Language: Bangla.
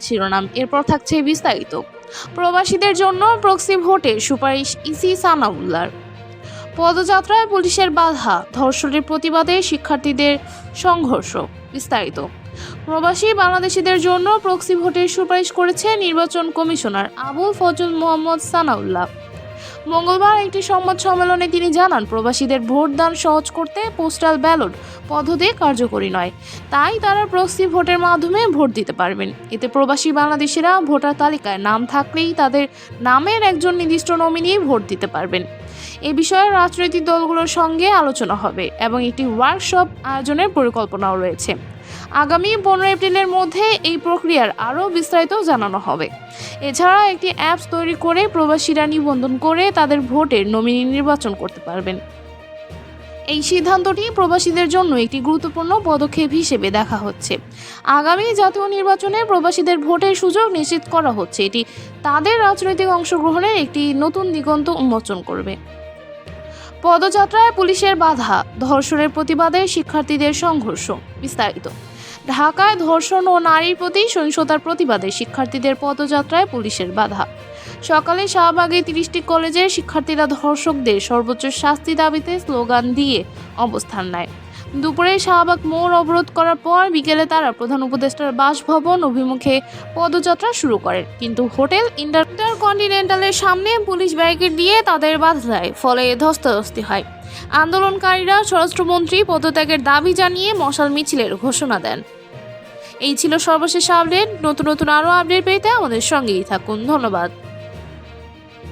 শিরোনাম, এরপর থাকছে বিস্তারিত। প্রবাসীদের জন্য প্রক্সি ভোটের সুপারিশ ইসি সানাউল্লাহর। পদযাত্রায় পুলিশের বাধা, ধর্ষণের প্রতিবাদে শিক্ষার্থীদের সংঘর্ষ। বিস্তারিত। প্রবাসী বাংলাদেশিদের জন্য প্রক্সি ভোটের সুপারিশ করেছে নির্বাচন কমিশনার আবুল ফজল মোহাম্মদ সানাউল্লাহ। মঙ্গলবার একটি সংবাদ সম্মেলনে তিনি জানান, প্রবাসীদের ভোটদান সহজ করতে পোস্টাল ব্যালট পদ্ধতি কার্যকরী নয়, তাই তারা প্রক্সি ভোটের মাধ্যমে ভোট দিতে পারবেন। এতে প্রবাসী বাংলাদেশিরা ভোটার তালিকায় নাম থাকলেই তাদের নামের একজন নির্দিষ্ট নমিনি ভোট দিতে পারবেন। এ বিষয়ে রাজনৈতিক দলগুলোর সঙ্গে আলোচনা হবে এবং একটি ওয়ার্কশপ আয়োজনের পরিকল্পনাও রয়েছে। আগামী 15 এপ্রিলের মধ্যে এই প্রক্রিয়ার আরও বিস্তারিত জানানো হবে। এছাড়া একটি অ্যাপস তৈরি করে প্রবাসীরা নিবন্ধন করে তাদের ভোটের নমিনি নির্বাচন করতে পারবেন। এই সিদ্ধান্তটি প্রবাসীদের জন্য একটি গুরুত্বপূর্ণ পদক্ষেপ হিসেবে দেখা হচ্ছে। আগামী জাতীয় নির্বাচনে প্রবাসীদের ভোটের সুযোগ নিশ্চিত করা হচ্ছে। এটি তাদের রাজনৈতিক অংশগ্রহণের একটি নতুন দিগন্ত উন্মোচন করবে। পদযাত্রায় পুলিশের বাধা, ধর্ষণের প্রতিবাদে শিক্ষার্থীদের সংঘর্ষ। বিস্তারিত। ঢাকায় ধর্ষণ ও নারীর প্রতি সহিংসতার প্রতিবাদে শিক্ষার্থীদের পদযাত্রায় পুলিশের বাধা। সকালে শাহবাগে 30টি কলেজের শিক্ষার্থীরা ধর্ষকদের সর্বোচ্চ শাস্তি দাবিতে স্লোগান দিয়ে অবস্থান নেয়। দুপুরে শাহবাগ মোড় অবরোধ করার পর বিকেলে তারা প্রধান উপদেষ্টার বাসভবন অভিমুখে পদযাত্রা শুরু করেন, কিন্তু হোটেল ইন্টারকন্টিনেন্টালের সামনে পুলিশ ব্যারিকেড দিয়ে তাদের বাধা দেয়, ফলে ধস্তাধস্তি হয়। আন্দোলনকারীরা স্বরাষ্ট্রমন্ত্রী পদত্যাগের দাবি জানিয়ে মশাল মিছিলের ঘোষণা দেন। এই ছিল সর্বশেষ আপডেট। নতুন আরও আপডেট পেতে আমাদের সঙ্গেই থাকুন। ধন্যবাদ।